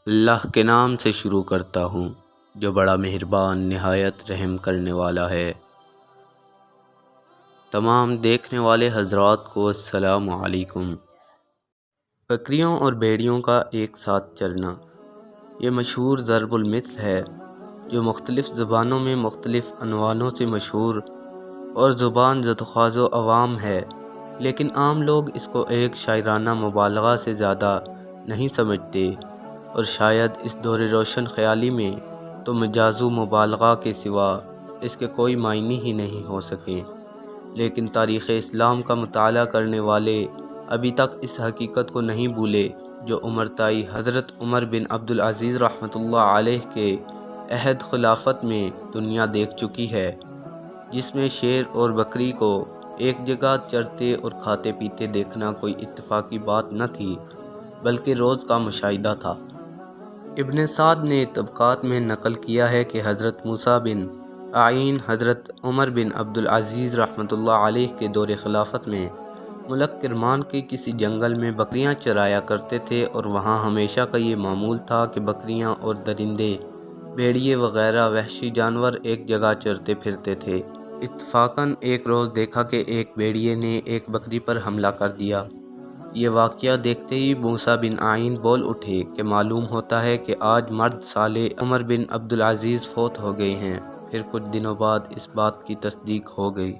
اللہ کے نام سے شروع کرتا ہوں جو بڑا مہربان نہایت رحم کرنے والا ہے۔ تمام دیکھنے والے حضرات کو السلام علیکم۔ بکریوں اور بھیڑیوں کا ایک ساتھ چرنا، یہ مشہور ضرب المثل ہے جو مختلف زبانوں میں مختلف عنوانوں سے مشہور اور زبان زدخواز و عوام ہے، لیکن عام لوگ اس کو ایک شاعرانہ مبالغہ سے زیادہ نہیں سمجھتے، اور شاید اس دور روشن خیالی میں تو مجاز و مبالغہ کے سوا اس کے کوئی معنی ہی نہیں ہو سکے، لیکن تاریخ اسلام کا مطالعہ کرنے والے ابھی تک اس حقیقت کو نہیں بھولے جو امرتائی حضرت عمر بن عبدالعزیز رحمۃ اللہ علیہ کے عہد خلافت میں دنیا دیکھ چکی ہے، جس میں شیر اور بکری کو ایک جگہ چرتے اور کھاتے پیتے دیکھنا کوئی اتفاقی بات نہ تھی بلکہ روز کا مشاہدہ تھا۔ ابن سعد نے طبقات میں نقل کیا ہے کہ حضرت موسیٰ بن عین حضرت عمر بن عبدالعزیز رحمۃ اللہ علیہ کے دور خلافت میں ملک کرمان کے کسی جنگل میں بکریاں چرایا کرتے تھے، اور وہاں ہمیشہ کا یہ معمول تھا کہ بکریاں اور درندے، بھیڑیے وغیرہ وحشی جانور ایک جگہ چرتے پھرتے تھے۔ اتفاقاً ایک روز دیکھا کہ ایک بھیڑیے نے ایک بکری پر حملہ کر دیا۔ یہ واقعہ دیکھتے ہی موسیٰ بن عین بول اٹھے کہ معلوم ہوتا ہے کہ آج مرد صالح عمر بن عبدالعزیز فوت ہو گئے ہیں۔ پھر کچھ دنوں بعد اس بات کی تصدیق ہو گئی۔